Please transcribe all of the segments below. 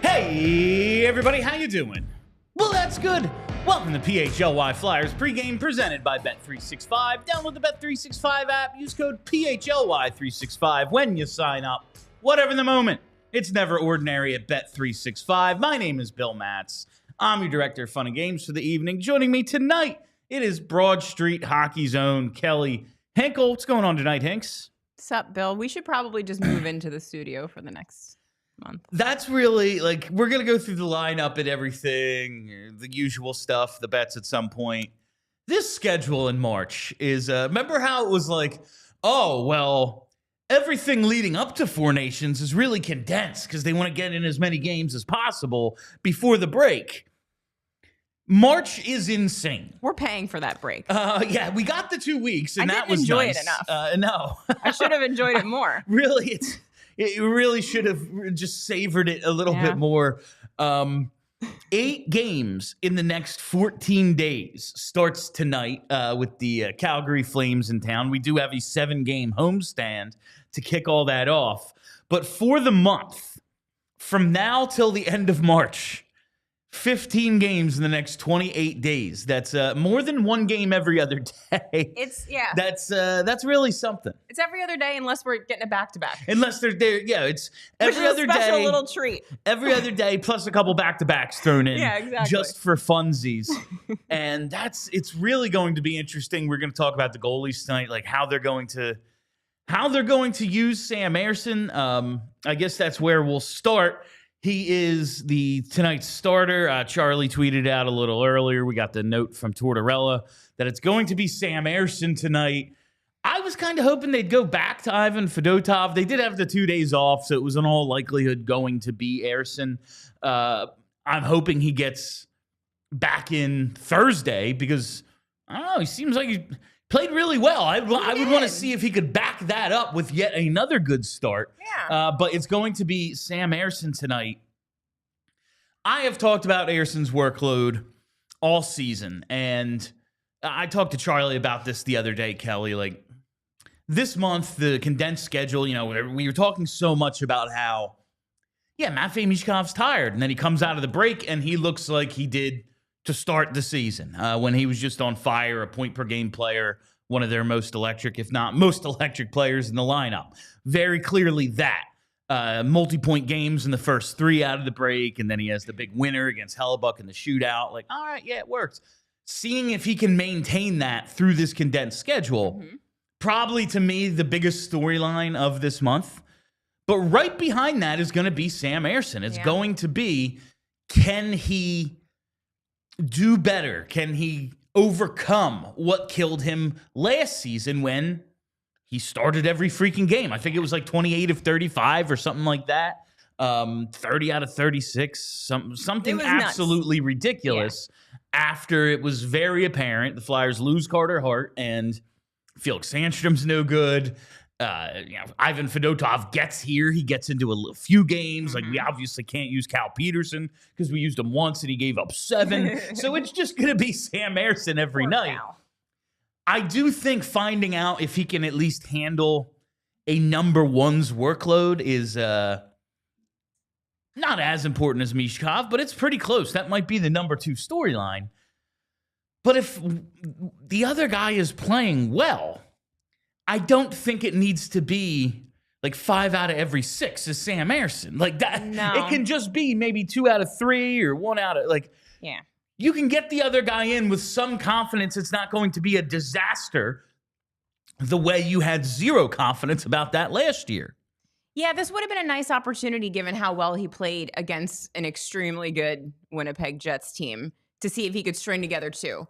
Hey everybody, how you doing? Well, that's good. Welcome to PHLY Flyers pregame presented by Bet365. Download the Bet365 app. Use code PHLY365 when you sign up. Whatever the moment, it's never ordinary at Bet365. My name is Bill Matz. I'm your director of fun and games for the evening. Joining me tonight, it is Broad Street Hockey's own Kelly Hinkle. What's going on tonight, Hinks? Sup, Bill? We should probably just move into the studio for the next month. That's really, like, we're going to go through the lineup and everything, the usual stuff, the bets at some point. This schedule in March is, remember how it was like, oh, well, everything leading up to Four Nations is really condensed because they want to get in as many games as possible before the break. March is insane. We're paying for that break. Yeah, we got the 2 weeks, and that was enjoy nice. it enough. No. I should have enjoyed it more. Really, it really should have just savored it a little bit more. 8 games in the next 14 days starts tonight with the Calgary Flames in town. We do have a 7-game homestand to kick all that off. But for the month, from now till the end of March, 15 games in the next 28 days. That's more than one game every other day. That's really something. It's every other day unless we're getting a back-to-back. Unless they're there, yeah. It's every other day. Special little treat. Every other day, plus a couple back-to-backs thrown in. Yeah, exactly. Just for funsies. And it's really going to be interesting. We're going to talk about the goalies tonight, like how they're going to use Sam Ersson. I guess that's where we'll start. He is tonight's starter. Charlie tweeted out a little earlier. We got the note from Tortorella that it's going to be Sam Ersson tonight. I was kind of hoping they'd go back to Ivan Fedotov. They did have the 2 days off, so it was in all likelihood going to be Ersson. I'm hoping he gets back in Thursday because, I don't know, he seems like he played really well. I would want to see if he could back that up with yet another good start. Yeah. But it's going to be Sam Ersson tonight. I have talked about Ersson's workload all season, and I talked to Charlie about this the other day, Kelly. Like, this month, the condensed schedule, we were talking so much about how, Matvei Michkov's tired, and then he comes out of the break, and he looks like he did to start the season when he was just on fire, a point-per-game player, one of their most electric, if not most electric players in the lineup. Very clearly that. Multi-point games in the first 3 out of the break, and then he has the big winner against Hellebuck in the shootout. Like, all right, yeah, it works. Seeing if he can maintain that through this condensed schedule, probably to me the biggest storyline of this month. But right behind that is going to be Sam Ersson. It's going to be, can he do better? Can he overcome what killed him last season when he started every freaking game? I think it was like 28 of 35 or something like that. 30 out of 36, something absolutely nuts. Ridiculous. After it was very apparent the Flyers lose Carter Hart and Felix Sandstrom's no good. Ivan Fedotov gets here. He gets into a few games. Like, we obviously can't use Cal Peterson because we used him once and he gave up 7. So it's just going to be Sam Ersson every night. Cal. I do think finding out if he can at least handle a number one's workload is not as important as Michkov, but it's pretty close. That might be the number 2 storyline. But if the other guy is playing well, I don't think it needs to be like 5 out of every 6 is Sam Ersson. Like that, no. It can just be maybe 2 out of 3 or 1 out of You can get the other guy in with some confidence. It's not going to be a disaster the way you had 0 confidence about that last year. Yeah, this would have been a nice opportunity given how well he played against an extremely good Winnipeg Jets team to see if he could string together 2.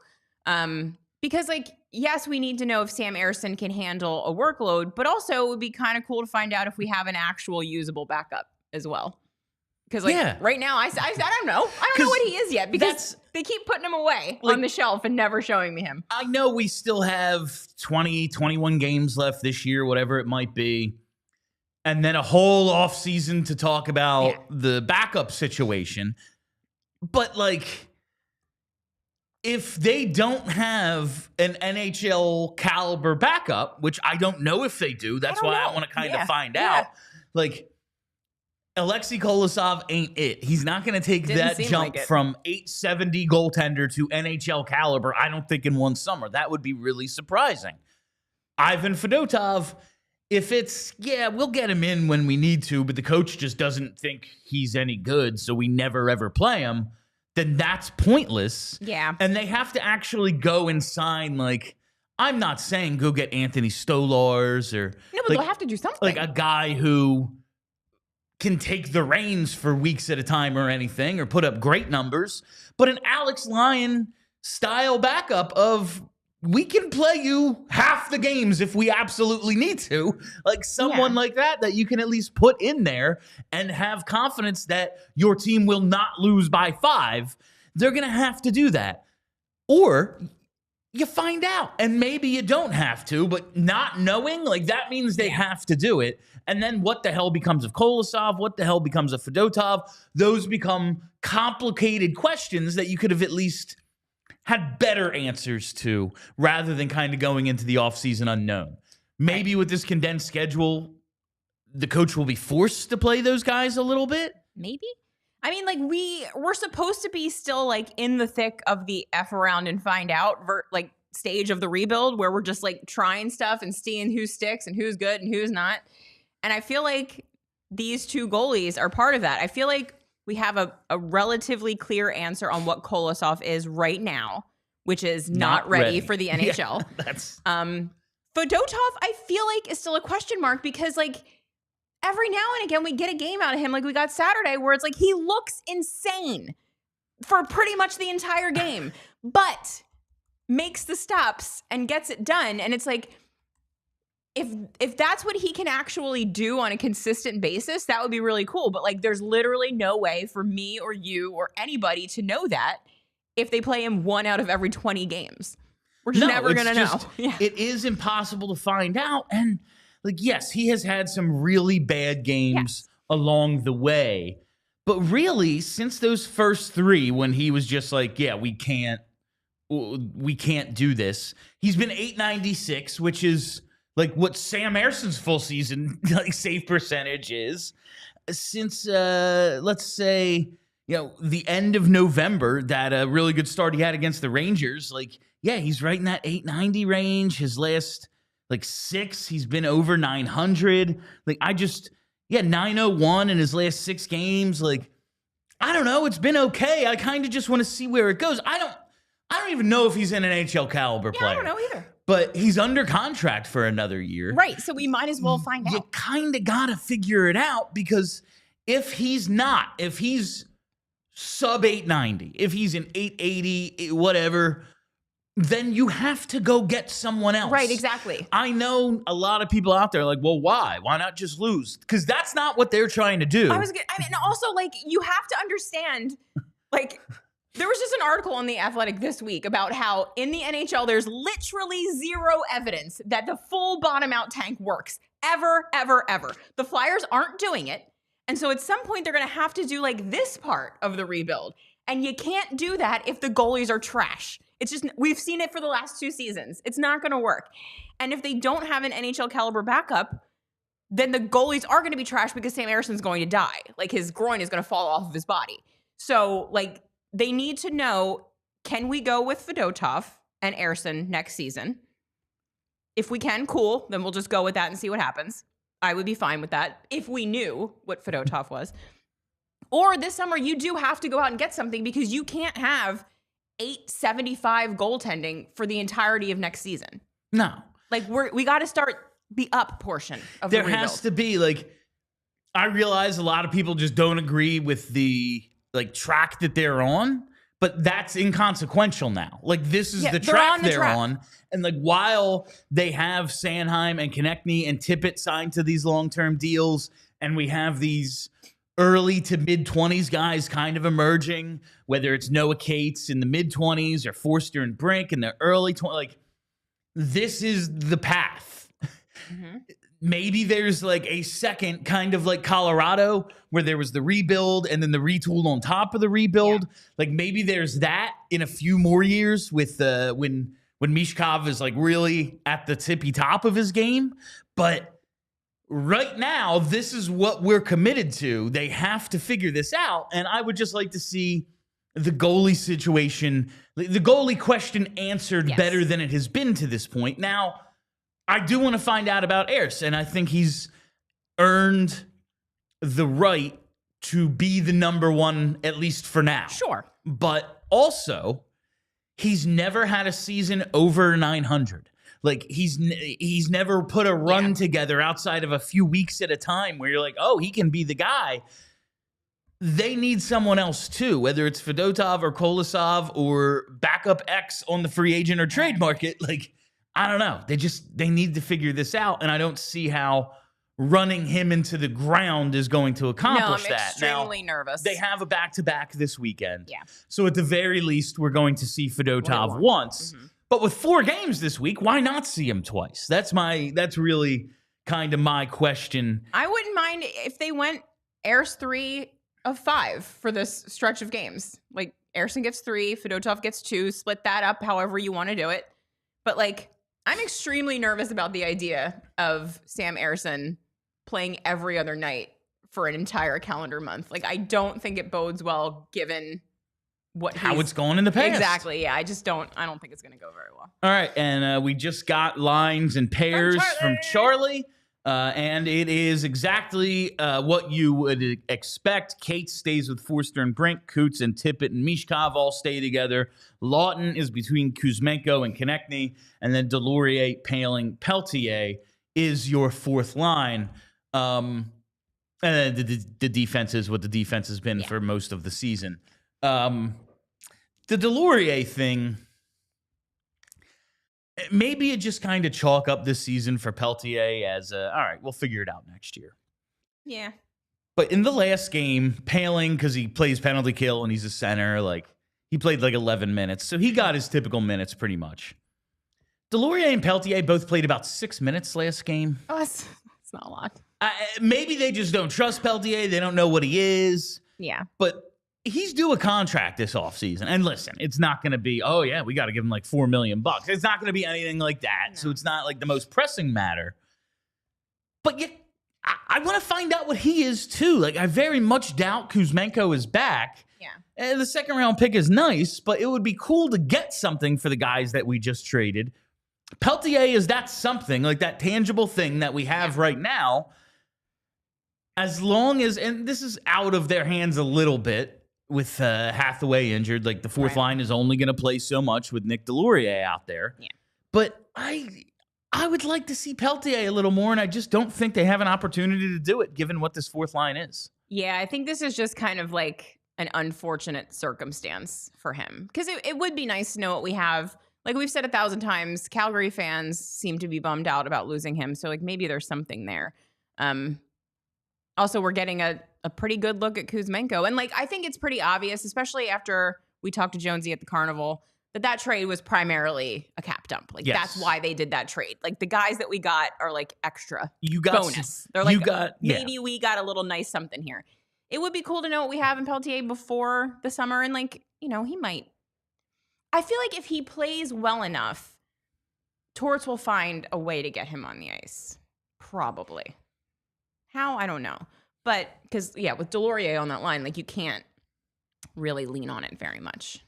Because, like, yes, we need to know if Sam Ersson can handle a workload, but also it would be kind of cool to find out if we have an actual usable backup as well. Because, like, right now, I don't know. I don't know what he is yet because they keep putting him away on the shelf and never showing me him. I know we still have 20, 21 games left this year, whatever it might be. And then a whole offseason to talk about the backup situation. But, like, if they don't have an NHL caliber backup, which I don't know if they do, that's why I want to kind of find out. Like, Alexei Kolosov ain't it. He's not going to take that jump from 870 goaltender to NHL caliber, I don't think, in one summer. That would be really surprising. Ivan Fedotov, if it's, we'll get him in when we need to, but the coach just doesn't think he's any good, so we never, ever play him, then that's pointless. Yeah. And they have to actually go and sign, like, I'm not saying go get Anthony Deslauriers or... No, but they'll have to do something. Like a guy who can take the reins for weeks at a time or anything or put up great numbers, but an Alex Lyon style backup of we can play you half the games if we absolutely need to, like someone like that you can at least put in there and have confidence that your team will not lose by 5. They're going to have to do that. Or you find out and maybe you don't have to, but not knowing, like, that means they have to do it. And then what the hell becomes of Kolosov? What the hell becomes of Fedotov? Those become complicated questions that you could have at least had better answers to rather than kind of going into the offseason unknown. Maybe with this condensed schedule, the coach will be forced to play those guys a little bit. Maybe. I mean, like, we're supposed to be still, like, in the thick of the F around and find out, like, stage of the rebuild where we're just, like, trying stuff and seeing who sticks and who's good and who's not. And I feel like these 2 goalies are part of that. I feel like we have a relatively clear answer on what Kolosov is right now, which is not ready for the NHL. Yeah, that's Fedotov, I feel like, is still a question mark because, like, every now and again we get a game out of him, like we got Saturday, where it's like he looks insane for pretty much the entire game, but makes the stops and gets it done. And it's like, if that's what he can actually do on a consistent basis, that would be really cool. But, like, there's literally no way for me or you or anybody to know that if they play him 1 out of every 20 games. We're just never going to know. It is impossible to find out. And, like, yes, he has had some really bad games along the way. But really, since those first 3, when he was just like, we can't do this, he's been .896, which is like what Sam Ersson's full season like save percentage is. Since let's say, the end of November, that really good start he had against the Rangers, like, he's right in that 890 range. His last 6, he's been over 900. Like, 901 in his last 6 games. Like, I don't know. It's been okay. I kind of just want to see where it goes. I don't even know if he's an NHL caliber player. I don't know either. But he's under contract for another year. Right, so we might as well find out. You kind of got to figure it out, because if he's sub 890, if he's an 880, whatever, then you have to go get someone else. Right, exactly. I know a lot of people out there are like, well, why? Why not just lose? Because that's not what they're trying to do. Also, like, you have to understand, like, there was just an article on The Athletic this week about how in the NHL, there's literally 0 evidence that the full bottom out tank works ever, ever, ever. The Flyers aren't doing it. And so at some point, they're going to have to do, like, this part of the rebuild. And you can't do that if the goalies are trash. It's just, we've seen it for the last 2 seasons. It's not going to work. And if they don't have an NHL caliber backup, then the goalies are going to be trash because Sam Ersson's going to die. Like, his groin is going to fall off of his body. So, like, they need to know, can we go with Fedotov and Ersson next season? If we can, cool. Then we'll just go with that and see what happens. I would be fine with that if we knew what Fedotov was. Or this summer, you do have to go out and get something, because you can't have 875 goaltending for the entirety of next season. No. Like, we got to start the up portion of the rebuild. There has to be, like, I realize a lot of people just don't agree with the track that they're on, but that's inconsequential now. Like, this is the they're track on the they're track. on. And like, while they have Sanheim and Konechny and Tippett signed to these long-term deals, and we have these early to mid-20s guys kind of emerging, whether it's Noah Cates in the mid-20s or Forster and Brink in the early 20s, like, this is the path. Mm-hmm. Maybe there's like a second, kind of like Colorado, where there was the rebuild and then the retool on top of the rebuild. Yeah. Like, maybe there's that in a few more years with when Mishkov is like really at the tippy top of his game. But right now, this is what we're committed to. They have to figure this out. And I would just like to see the goalie situation, the goalie question answered better than it has been to this point. Now, I do want to find out about Ersson, and I think he's earned the right to be the number one, at least for now. Sure. But also, he's never had a season over 900. Like, he's never put a run together outside of a few weeks at a time where you're like, oh, he can be the guy. They need someone else too, whether it's Fedotov or Kolosov or backup X on the free agent or trade market. Like, I don't know. They need to figure this out, and I don't see how running him into the ground is going to accomplish that. I'm extremely nervous. They have a back-to-back this weekend. Yeah. So at the very least, we're going to see Fedotov once. Mm-hmm. But with 4 games this week, why not see him twice? That's really kind of my question. I wouldn't mind if they went Ersson 3 of 5 for this stretch of games. Like, Ersson gets 3, Fedotov gets 2, split that up however you want to do it. But like, I'm extremely nervous about the idea of Sam Ersson playing every other night for an entire calendar month. Like, I don't think it bodes well given how it's going in the past. Exactly. Yeah. I don't think it's going to go very well. All right. And we just got lines and pairs from Charlie. And it is exactly what you would expect. Kate stays with Forster and Brink. Coots and Tippett and Mishkov all stay together. Laughton is between Kuzmenko and Konechny. And then Deslauriers, Paling, Pelletier is your fourth line. And then the defense is what the defense has been for most of the season. The Deslauriers thing, maybe you just kind of chalk up this season for Pelletier as, all right, we'll figure it out next year. Yeah. But in the last game, Paling, because he plays penalty kill and he's a center, like, he played like 11 minutes. So he got his typical minutes pretty much. Deslauriers and Pelletier both played about 6 minutes last game. Oh, that's not a lot. Maybe they just don't trust Pelletier. They don't know what he is. Yeah. But he's due a contract this offseason. And listen, it's not going to be, oh, yeah, we got to give him like $4 million. It's not going to be anything like that. No. So it's not like the most pressing matter. But yet, I want to find out what he is too. Like, I very much doubt Kuzmenko is back. Yeah. And the second round pick is nice, but it would be cool to get something for the guys that we just traded. Pelletier is that something, like that tangible thing that we have right now. As long as, and this is out of their hands a little bit with Hathaway injured, like the fourth line is only going to play so much with Nick Deslauriers out there. Yeah. But I would like to see Pelletier a little more, and I just don't think they have an opportunity to do it, given what this fourth line is. Yeah, I think this is just kind of like an unfortunate circumstance for him. Because it would be nice to know what we have. Like we've said 1,000 times, Calgary fans seem to be bummed out about losing him. So like maybe there's something there. Also, we're getting a pretty good look at Kuzmenko. And like I think it's pretty obvious, especially after we talked to Jonesy at the Carnival, that trade was primarily a cap dump. Like that's why they did that trade. Like the guys that we got are like extra bonus. They're like, maybe we got a little nice something here. It would be cool to know what we have in Pelletier before the summer. And like, you know, he might. I feel like if he plays well enough, Torts will find a way to get him on the ice. Probably. How? I don't know. But because, with Deslauriers on that line, like you can't really lean on it very much.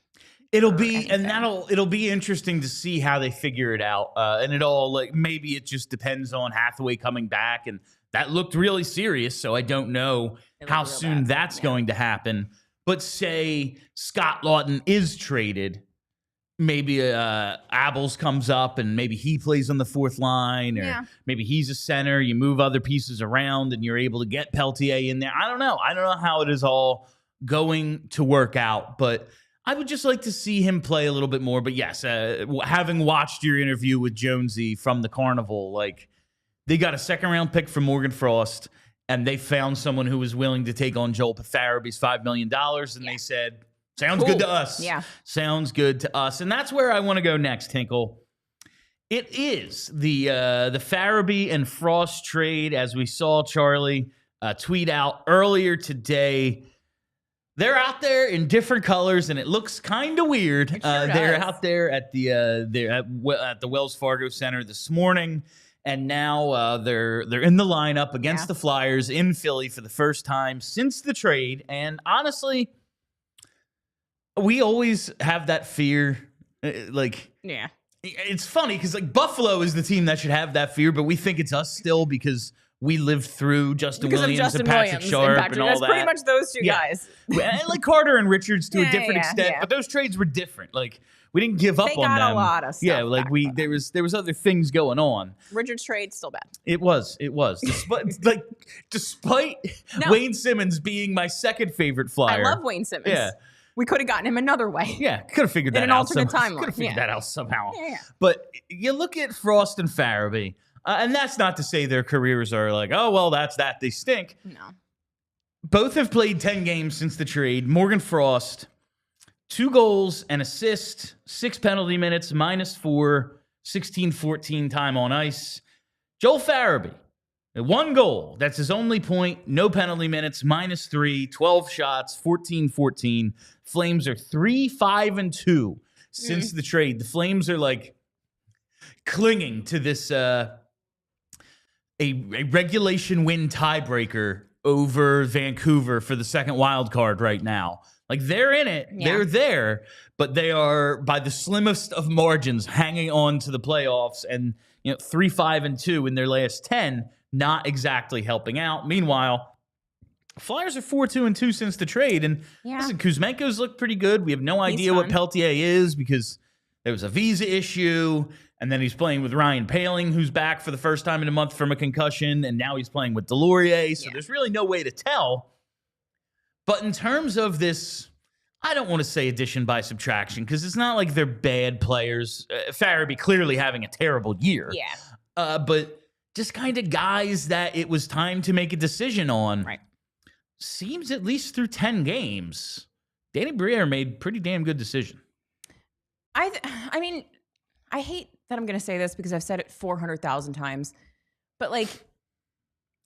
It'll be interesting to see how they figure it out. And it all, like, maybe it just depends on Hathaway coming back. And that looked really serious. So I don't know how soon that's going to happen. But say Scott Laughton is traded. Maybe Abels comes up and maybe he plays on the fourth line, or maybe he's a center. You move other pieces around and you're able to get Pelletier in there. I don't know. I don't know how it is all going to work out, but I would just like to see him play a little bit more. But yes, having watched your interview with Jonesy from the Carnival, like they got a second-round pick from Morgan Frost, and they found someone who was willing to take on Joel Farabee's $5 million, and they said, sounds good to us. Yeah. Sounds good to us. And that's where I want to go next, Tinkle. It is the Farabee and Frost trade, as we saw Charlie tweet out earlier today. They're out there in different colors, and it looks kind of weird. They're out there at the Wells Fargo Center this morning, and now they're in the lineup against the Flyers in Philly for the first time since the trade. And honestly, we always have that fear, It's funny because Buffalo is the team that should have that fear, but we think it's us still because we lived through Justin Williams and Patrick Sharp and all that. That's pretty much those two guys. And Carter and Richards to a different extent, but those trades were different. We didn't give up on them. They got a lot of stuff. Yeah, there was other things going on. Richards trade still bad. It was. Despite Wayne Simmons being my second favorite Flyer. I love Wayne Simmons. Yeah. We could have gotten him another way. Yeah, could have figured that out. In an alternate timeline. Could have figured that out somehow. Yeah. But you look at Frost and Farabee, and that's not to say their careers are that's that. They stink. No. Both have played 10 games since the trade. Morgan Frost, 2 goals, an assist, 6 penalty minutes, -4, 16-14 time on ice. Joel Farabee, 1 goal. That's his only point. No penalty minutes, -3, 12 shots, 14-14. Flames are 3-5-2 since the trade. The Flames are clinging to this a regulation win tiebreaker over Vancouver for the second wild card right now. They're in it. Yeah. They're there, but they are by the slimmest of margins hanging on to the playoffs, and 3-5-2 in their last 10. Not exactly helping out. Meanwhile, Flyers are 4-2-2 since the trade. And listen, Kuzmenko's looked pretty good. We have no idea what Pelletier is because there was a visa issue. And then he's playing with Ryan Poehling, who's back for the first time in a month from a concussion. And now he's playing with Deslauriers. So there's really no way to tell. But in terms of this, I don't want to say addition by subtraction because it's not like they're bad players. Farabee clearly having a terrible year. Yeah. But just kind of guys that it was time to make a decision on. Right. Seems at least through 10 games, Danny Briere made a pretty damn good decision. I mean, I hate that I'm going to say this because I've said it 400,000 times, but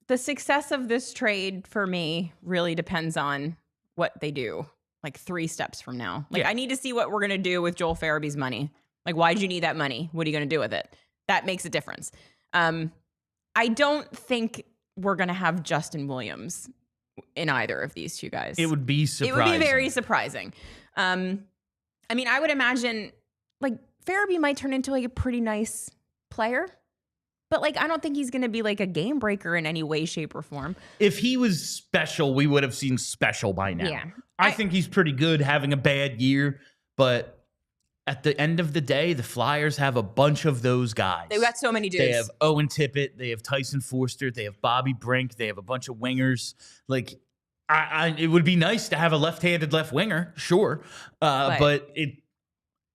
the success of this trade for me really depends on what they do 3 steps from now. I need to see what we're going to do with Joel Farabee's money. Why'd you need that money? What are you going to do with it? That makes a difference. I don't think we're going to have Justin Williams in either of these two guys. It would be surprising. It would be very surprising. I mean, I would imagine Farabee might turn into a pretty nice player, but I don't think he's going to be a game breaker in any way, shape, or form. If he was special, we would have seen special by now. Yeah. I think he's pretty good having a bad year, but at the end of the day, the Flyers have a bunch of those guys. They've got so many dudes. They have Owen Tippett. They have Tyson Forster. They have Bobby Brink. They have a bunch of wingers. It would be nice to have a left-handed left winger, sure. But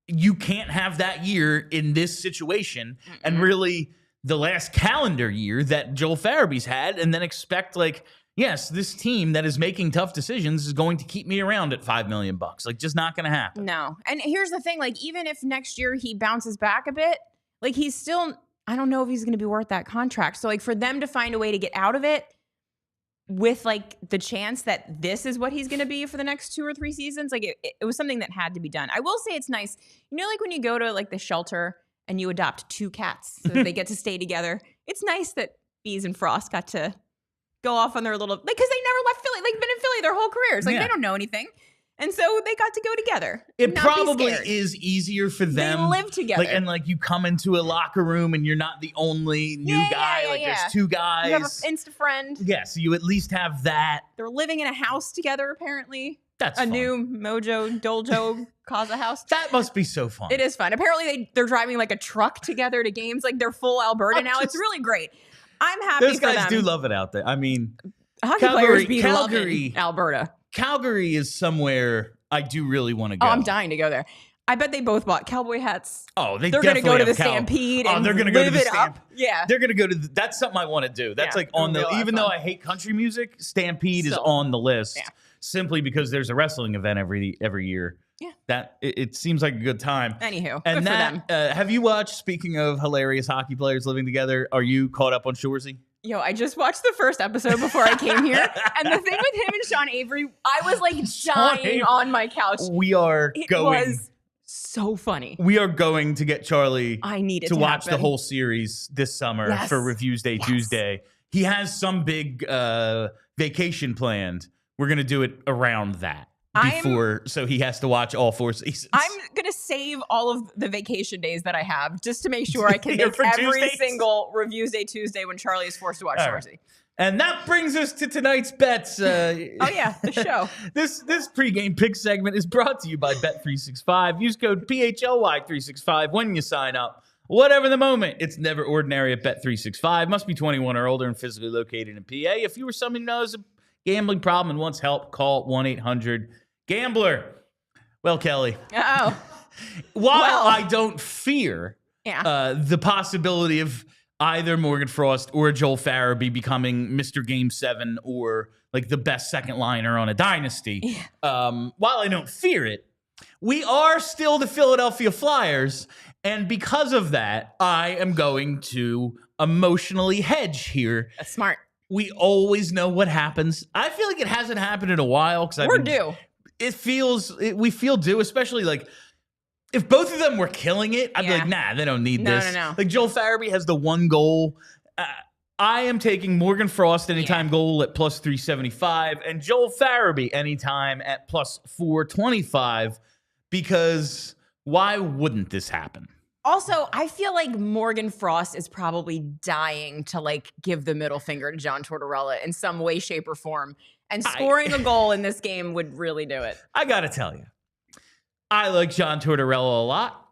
you can't have that year in this situation and really the last calendar year that Joel Farabee's had and then expect yes, this team that is making tough decisions is going to keep me around at $5 million. Just not going to happen. No. And here's the thing, even if next year he bounces back a bit, he's still, I don't know if he's going to be worth that contract. So for them to find a way to get out of it with the chance that this is what he's going to be for the next 2 or 3 seasons, it was something that had to be done. I will say it's nice. When you go to the shelter and you adopt 2 cats so that they get to stay together. It's nice that Bees and Frost got to go off on their little, because they never left Philly. They've been in Philly their whole careers. They don't know anything. And so they got to go together. It probably is easier for them. They live together. And you come into a locker room and you're not the only new guy. There's 2 guys. You have an Insta friend. Yeah, so you at least have that. They're living in a house together, apparently. That's a fun. new Mojo Dojo Casa house. That must be so fun. It is fun. Apparently they're driving a truck together to games. They're full Alberta now. It's really great. I'm happy those for them. Those guys do love it out there. I mean, hockey players be loving Alberta. Calgary is somewhere I do really want to go. Oh, I'm dying to go there. I bet they both bought cowboy hats. Oh, they're going to go to the Stampede and they're gonna go to live the it up. Yeah. They're going to go to that's something I want to do. That's like on the even though I hate country music, Stampede is on the list simply because there's a wrestling event every year. Yeah. That it seems like a good time. Anywho, and good for them. Have you watched, speaking of hilarious hockey players living together, are you caught up on Shoresy? Yo, I just watched the first episode before I came here. And the thing with him and Sean Avery, I was like dying on my couch. It was so funny. We are going to get Charlie to watch the whole series this summer for Reviews Day Tuesday. He has some big vacation planned. We're going to do it around that. So he has to watch all 4 seasons. I'm going to save all of the vacation days that I have just to make sure I can make every single Reviews Day Tuesday when Charlie is forced to watch Shoresy. And that brings us to tonight's bets. The show. This pregame pick segment is brought to you by Bet365. Use code PHLY365 when you sign up. Whatever the moment, it's never ordinary at Bet365. Must be 21 or older and physically located in PA. If you or someone who knows a gambling problem and wants help, call 1-800-GAMBLER. Well, Kelly. While I don't fear the possibility of either Morgan Frost or Joel Farabee becoming Mr. Game 7 or like the best second liner on a dynasty, while I don't fear it, we are still the Philadelphia Flyers. And because of that, I am going to emotionally hedge here. That's smart. We always know what happens. I feel like it hasn't happened in a while because we're due. We feel due, especially like if both of them were killing it. I'd be like, nah, they don't need this. No. Like Joel Farabee has the one goal. I am taking Morgan Frost anytime goal at plus 375 and Joel Farabee anytime at plus 425 because why wouldn't this happen? Also, I feel like Morgan Frost is probably dying to like give the middle finger to John Tortorella in some way, shape, or form. And scoring a goal in this game would really do it. I got to tell you, I like John Tortorella a lot.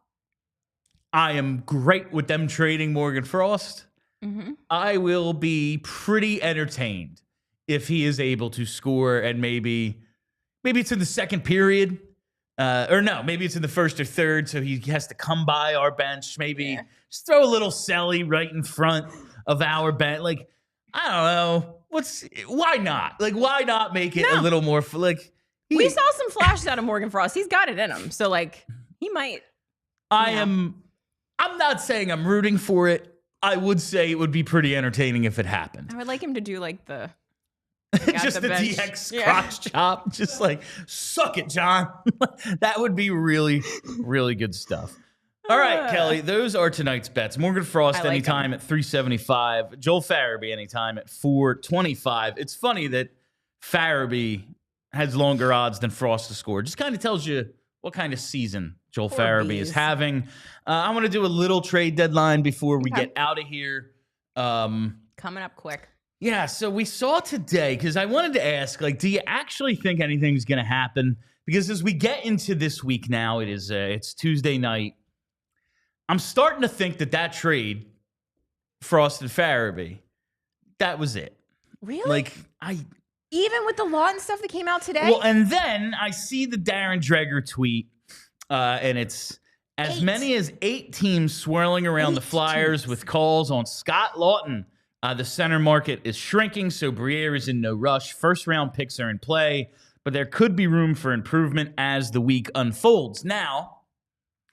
I am great with them trading Morgan Frost. Mm-hmm. I will be pretty entertained if he is able to score and maybe it's in the second period. Maybe it's in the first or third, so he has to come by our bench. Maybe just throw a little Selly right in front of our bench. Like, I don't know. Why not? Like, why not make it a little more we saw some flashes out of Morgan Frost. He's got it in him. So, like, he might. I'm not saying I'm rooting for it. I would say it would be pretty entertaining if it happened. I would like him to do, like, the... just the DX crotch chop. Just like, suck it, John. That would be really, really good stuff. All right, Kelly, those are tonight's bets. Morgan Frost anytime at 375. Joel Farabee anytime at 425. It's funny that Farabee has longer odds than Frost to score. Just kind of tells you what kind of season Joel Farabee is having. I want to do a little trade deadline before we get out of here. Coming up quick. Yeah, so we saw today, because I wanted to ask, like, do you actually think anything's going to happen? Because as we get into this week now, it's Tuesday night. I'm starting to think that trade, Frost and Farabee, that was it. Really? Like, even with the law and stuff that came out today? Well, and then I see the Darren Dreger tweet, and it's as many as 8 teams swirling around the Flyers with calls on Scott Laughton. The center market is shrinking, so Briere is in no rush. First-round picks are in play, but there could be room for improvement as the week unfolds. Now,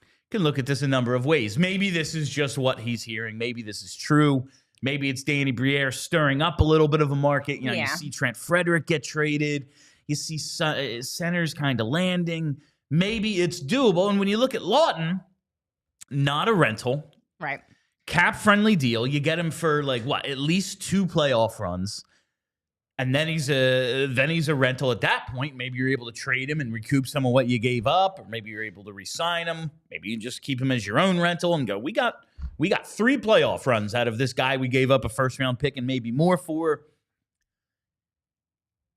you can look at this a number of ways. Maybe this is just what he's hearing. Maybe this is true. Maybe it's Danny Briere stirring up a little bit of a market. You see Trent Frederick get traded. You see centers kind of landing. Maybe it's doable. And when you look at Laughton, not a rental. Right. Cap-friendly deal. You get him for at least 2 playoff runs, and then he's a rental at that point. Maybe you're able to trade him and recoup some of what you gave up, or maybe you're able to re-sign him. Maybe you just keep him as your own rental and go, we got 3 playoff runs out of this guy we gave up a first-round pick and maybe more for.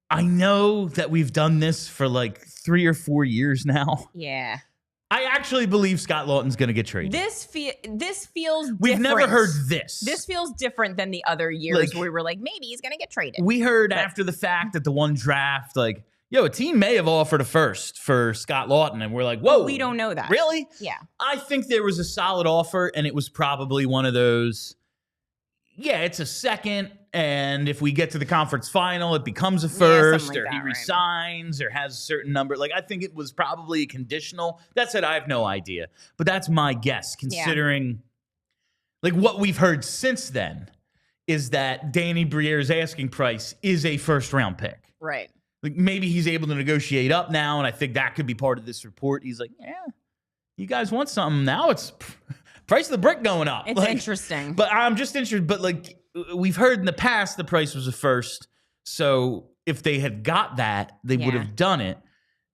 I know that we've done this for 3 or 4 years now. Yeah. I actually believe Scott Laughton's going to get traded. This feels different. We've never heard this. This feels different than the other years where we were like, maybe he's going to get traded. We heard after the fact that the one draft, yo, a team may have offered a first for Scott Laughton, and we're like, whoa. We don't know that. Really? Yeah. I think there was a solid offer, and it was probably one of those, yeah, it's a second, and if we get to the conference final, it becomes a first, like or that, he right. resigns, or has a certain number. Like, I think it was probably a conditional. That said, I have no idea. But that's my guess, considering like what we've heard since then is that Danny Briere's asking price is a first-round pick. Right. Like, maybe he's able to negotiate up now, and I think that could be part of this report. He's like, yeah, you guys want something now? It's price of the brick going up. It's interesting. But I'm just interested. But like we've heard in the past, the price was a first. So if they had got that, they would have done it.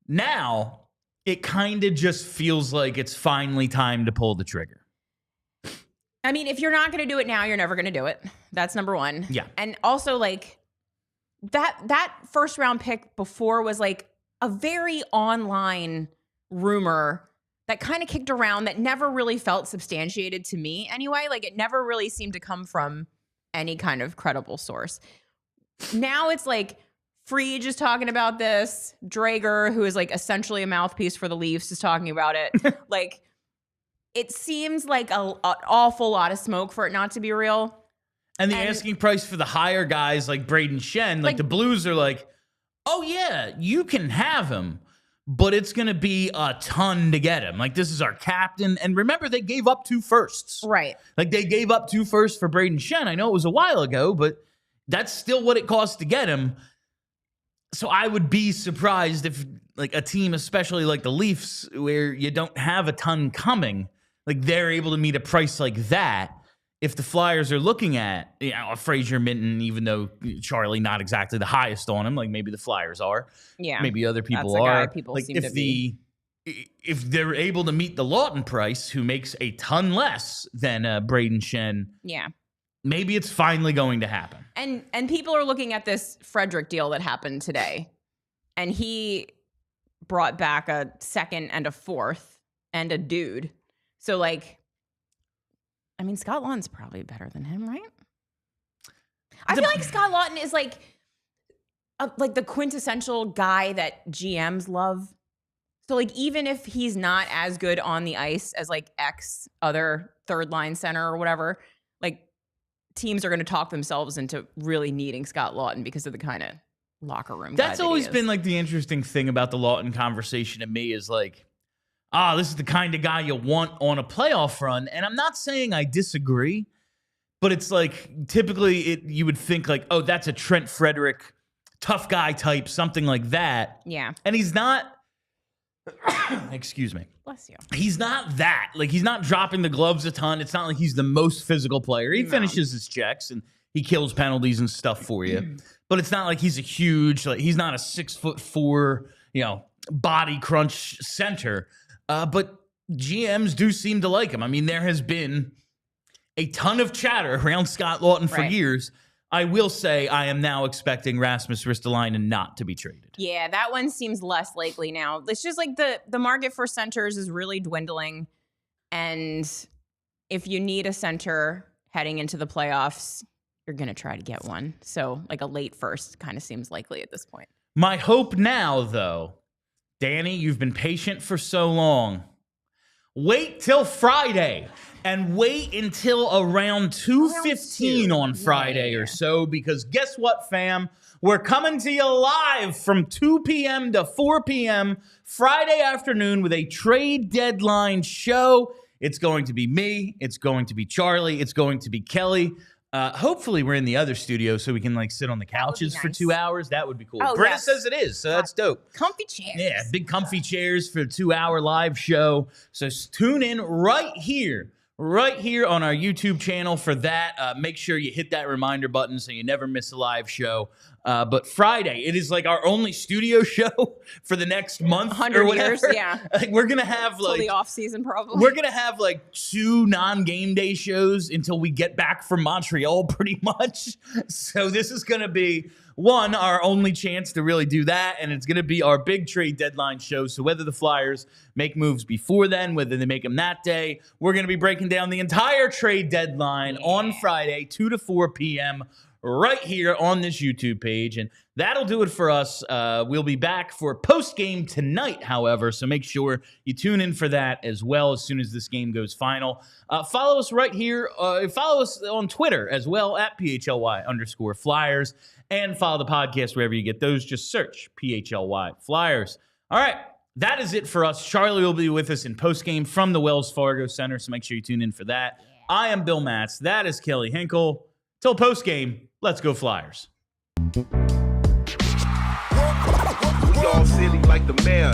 Now it kind of just feels like it's finally time to pull the trigger. I mean, if you're not going to do it now, you're never going to do it. That's number one. Yeah. And also, like, that first round pick before was like a very online rumor that kind of kicked around that never really felt substantiated to me anyway. Like, it never really seemed to come from any kind of credible source. Now it's like Friedge is talking about this. Drager, who is like essentially a mouthpiece for the Leafs, is talking about it. Like, it seems like an awful lot of smoke for it not to be real. And the asking price for the higher guys like Braden Shen, like the Blues are like, oh yeah, you can have him, but it's going to be a ton to get him. Like, this is our captain. And remember, they gave up 2 firsts. Right. Like, they gave up 2 firsts for Braden Shen. I know it was a while ago, but that's still what it costs to get him. So I would be surprised if, like, a team, especially like the Leafs, where you don't have a ton coming, like, they're able to meet a price like that. If the Flyers are looking at, you know, a Fraser Minton, even though Charlie not exactly the highest on him, like maybe the Flyers are, maybe other people That's the are. guy people like seem to be. If they're able to meet the Laughton price, who makes a ton less than Braden Shen, maybe it's finally going to happen. And people are looking at this Frederick deal that happened today, and he brought back a second and a fourth and a dude. So, like, I mean, Scott Laughton's probably better than him, right? I feel like Scott Laughton is like the quintessential guy that GMs love. So, like, even if he's not as good on the ice as like X other third line center or whatever, like, teams are going to talk themselves into really needing Scott Laughton because of the kind of locker room guy That's that he always is. been like the interesting thing about the Laughton conversation to me is like, this is the kind of guy you want on a playoff run. And I'm not saying I disagree, but it's like typically you would think like, oh, that's a Trent Frederick tough guy type, something like that. Yeah. And he's not, excuse me. Bless you. He's not that. Like, he's not dropping the gloves a ton. It's not like he's the most physical player. He finishes his checks and he kills penalties and stuff for you. But it's not like he's a huge, like, he's not a 6'4", you know, body crunch center. But GMs do seem to like him. I mean, there has been a ton of chatter around Scott Laughton for years. I will say I am now expecting Rasmus Ristolainen not to be traded. Yeah, that one seems less likely now. It's just like the market for centers is really dwindling. And if you need a center heading into the playoffs, you're going to try to get one. So like a late first kind of seems likely at this point. My hope now, though, Danny, you've been patient for so long. Wait till Friday and wait until around 2:15 on Friday or so, because guess what, fam? We're coming to you live from 2 p.m. to 4 p.m. Friday afternoon with a trade deadline show. It's going to be me. It's going to be Charlie. It's going to be Kelly. Hopefully we're in the other studio so we can like sit on the couches for 2 hours. That would be cool. Oh, Britta says it is, so that's dope. Comfy chairs. Yeah, big comfy chairs for a 2-hour live show. So tune in right here on our YouTube channel for that. Make sure you hit that reminder button so you never miss a live show. But Friday, it is like our only studio show for the next month 100 or whatever. years, yeah. Like, we're gonna have like the off season probably. We're gonna have like 2 non-game day shows until we get back from Montreal, pretty much. So this is gonna be our only chance to really do that, and it's gonna be our big trade deadline show. So whether the Flyers make moves before then, whether they make them that day, we're gonna be breaking down the entire trade deadline on Friday, 2 to 4 p.m. right here on this YouTube page. And that'll do it for us. We'll be back for post-game tonight, however, so make sure you tune in for that as well as soon as this game goes final. Follow us right here. Follow us on Twitter as well at PHLY_Flyers. And follow the podcast wherever you get those. Just search PHLY Flyers. All right, that is it for us. Charlie will be with us in postgame from the Wells Fargo Center, so make sure you tune in for that. I am Bill Matz. That is Kelly Hinkle. Till postgame, let's go Flyers. We all silly like the mayor.